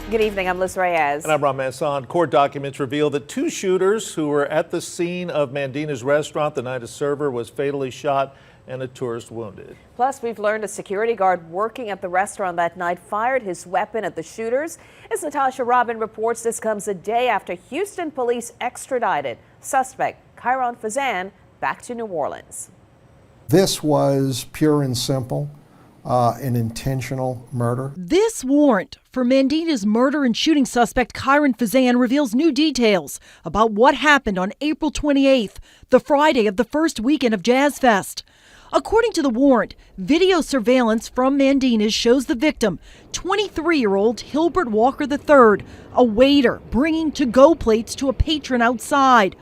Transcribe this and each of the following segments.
Good evening, I'm Liz Reyes. And I'm Ram Manson. Court documents reveal that two shooters who were at the scene of Mandina's restaurant the night a server was fatally shot and a tourist wounded. Plus, we've learned a security guard working at the restaurant that night fired his weapon at the shooters. As Natasha Robin reports, this comes a day after Houston police extradited suspect Kyron Fazan back to New Orleans. This was pure and simple. An intentional murder. This warrant for Mandina's murder and shooting suspect Kyron Fazan reveals new details about what happened on April 28th, the Friday of the first weekend of Jazz Fest. According to the warrant, video surveillance from Mandina's shows the victim, 23-year-old Hilbert Walker III, a waiter bringing to-go plates to a patron outside.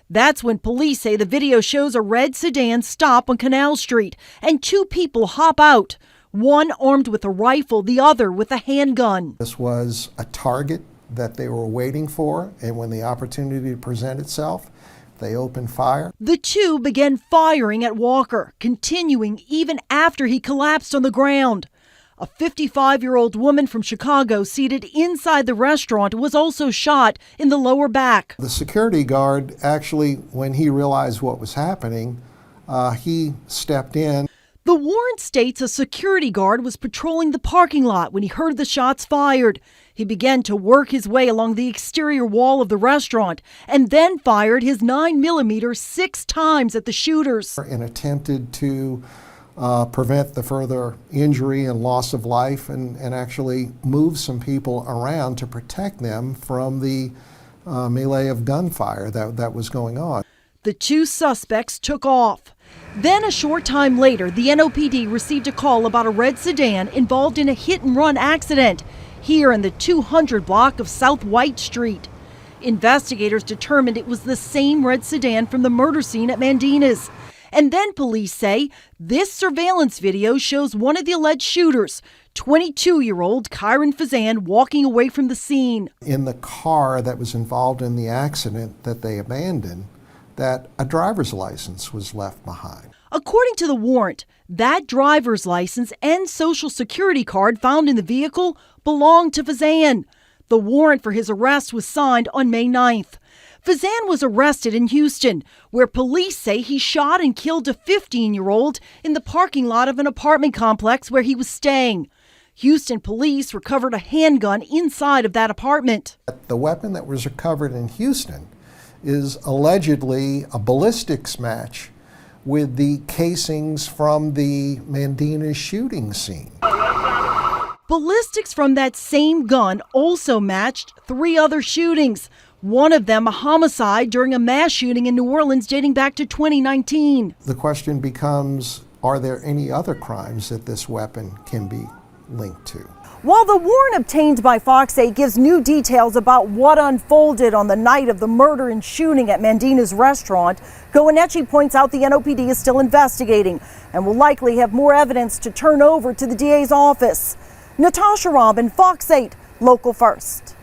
That's when police say the video shows a red sedan stop on Canal Street and two people hop out, one armed with a rifle, the other with a handgun. This was a target that they were waiting for, and when the opportunity to present itself, they opened fire. The two began firing at Walker, continuing even after he collapsed on the ground. A 55-year-old woman from Chicago seated inside the restaurant was also shot in the lower back. The security guard actually, when he realized what was happening, he stepped in. The warrant states a security guard was patrolling the parking lot when he heard the shots fired. He began to work his way along the exterior wall of the restaurant and then fired his 9mm 6 times at the shooters. And attempted to prevent the further injury and loss of life and actually move some people around to protect them from the melee of gunfire that was going on. The two suspects took off. Then a short time later, the NOPD received a call about a red sedan involved in a hit-and-run accident here in the 200 block of South White Street. Investigators determined it was the same red sedan from the murder scene at Mandina's. And then police say this surveillance video shows one of the alleged shooters, 22-year-old Kyron Fazan, walking away from the scene. In the car that was involved in the accident that they abandoned, that a driver's license was left behind. According to the warrant, that driver's license and social security card found in the vehicle belonged to Fazan. The warrant for his arrest was signed on May 9th. Fazan was arrested in Houston, where police say he shot and killed a 15-year-old in the parking lot of an apartment complex where he was staying. Houston police recovered a handgun inside of that apartment. The weapon that was recovered in Houston is allegedly a ballistics match with the casings from the Mandina shooting scene. Ballistics from that same gun also matched 3 other shootings, one of them a homicide during a mass shooting in New Orleans dating back to 2019. The question becomes, are there any other crimes that this weapon can be linked to? While the warrant obtained by Fox 8 gives new details about what unfolded on the night of the murder and shooting at Mandina's restaurant, Goeneche points out the NOPD is still investigating and will likely have more evidence to turn over to the DA's office. Natasha Robin, Fox 8, Local First.